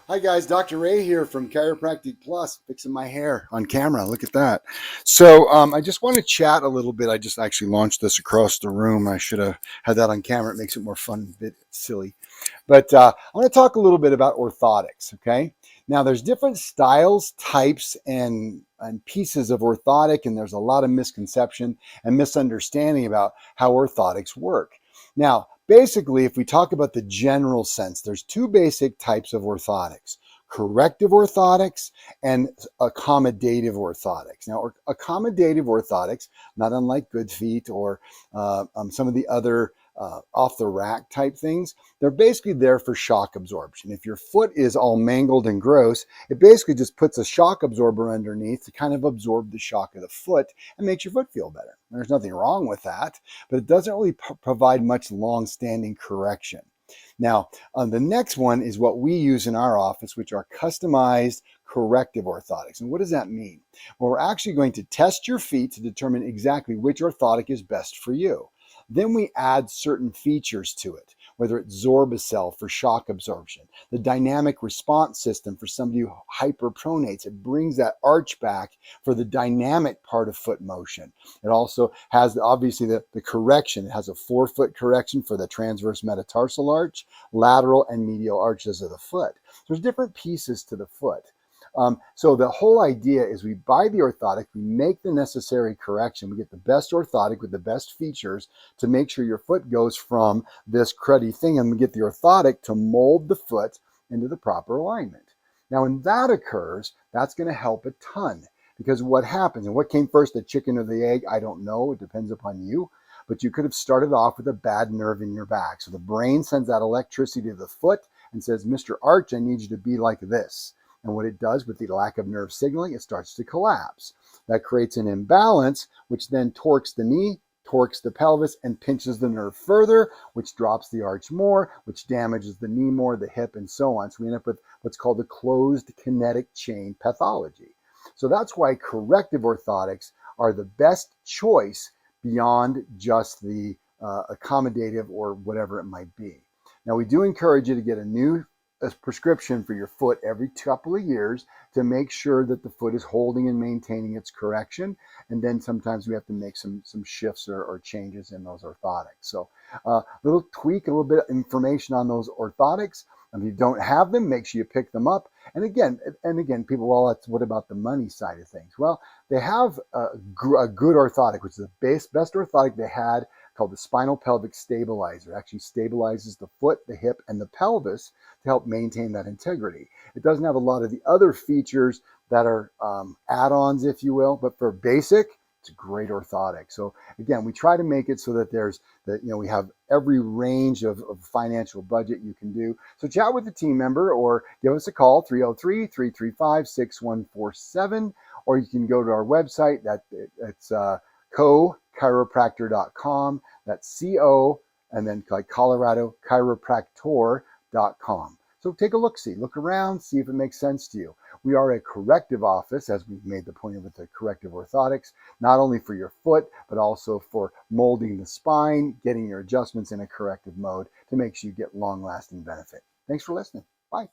Hi guys, Dr. Ray here from Chiropractic Plus, fixing my hair on camera. Look at that. So I just want to chat a little bit. I just actually launched this across the room. I should have had that on camera. It makes it more fun, a bit silly. But I want to talk a little bit about orthotics, okay? Now there's different styles, types, and pieces of orthotic, and there's a lot of misconception and misunderstanding about how orthotics work. Now, basically, if we talk about the general sense, there's two basic types of orthotics: corrective orthotics and accommodative orthotics. Now, accommodative orthotics, not unlike good feet or some of the other off the rack type things, they're basically there for shock absorption. If your foot is all mangled and gross, it basically just puts a shock absorber underneath to kind of absorb the shock of the foot and makes your foot feel better. There's nothing wrong with that, but it doesn't really provide much long-standing correction. Now, the next one is what we use in our office, which are customized corrective orthotics. And what does that mean? Well, we're actually going to test your feet to determine exactly which orthotic is best for you. Then we add certain features to it, whether it's Zorbicell for shock absorption, the dynamic response system for somebody who hyperpronates. It brings that arch back for the dynamic part of foot motion. It also has obviously the correction. It has a forefoot correction for the transverse metatarsal arch, lateral and medial arches of the foot. There's different pieces to the foot. So the whole idea is we buy the orthotic, we make the necessary correction, we get the best orthotic with the best features to make sure your foot goes from this cruddy thing, and we get the orthotic to mold the foot into the proper alignment. Now, when that occurs, that's going to help a ton, because what happens, and what came first, the chicken or the egg, I don't know, it depends upon you, but you could have started off with a bad nerve in your back. So the brain sends that electricity to the foot and says, Mr. Arch, I need you to be like this. And what it does with the lack of nerve signaling, it starts to collapse. That creates an imbalance, which then torques the knee, torques the pelvis, and pinches the nerve further, which drops the arch more, which damages the knee more, the hip, and so on. So we end up with what's called a closed kinetic chain pathology. So that's why corrective orthotics are the best choice beyond just the accommodative or whatever it might be. Now, we do encourage you to get a prescription for your foot every couple of years to make sure that the foot is holding and maintaining its correction. And then sometimes we have to make some shifts or changes in those orthotics. So a little tweak, a little bit of information on those orthotics. And if you don't have them, make sure you pick them up. And again, people, well, what about the money side of things? Well, they have a good orthotic, which is the best orthotic they had, called the spinal pelvic stabilizer. It actually stabilizes the foot, the hip, and the pelvis to help maintain that integrity. It doesn't have a lot of the other features that are add-ons, if you will, but for basic, it's a great orthotic. So again, we try to make it so that we have every range of financial budget you can do. So chat with a team member or give us a call, 303-335-6147, or you can go to our website. It's cochiropractor.com. That's CO, and then like Colorado, chiropractor.com. So take a look-see, look around, see if it makes sense to you. We are a corrective office, as we've made the point with the corrective orthotics, not only for your foot, but also for molding the spine, getting your adjustments in a corrective mode to make sure you get long-lasting benefit. Thanks for listening. Bye.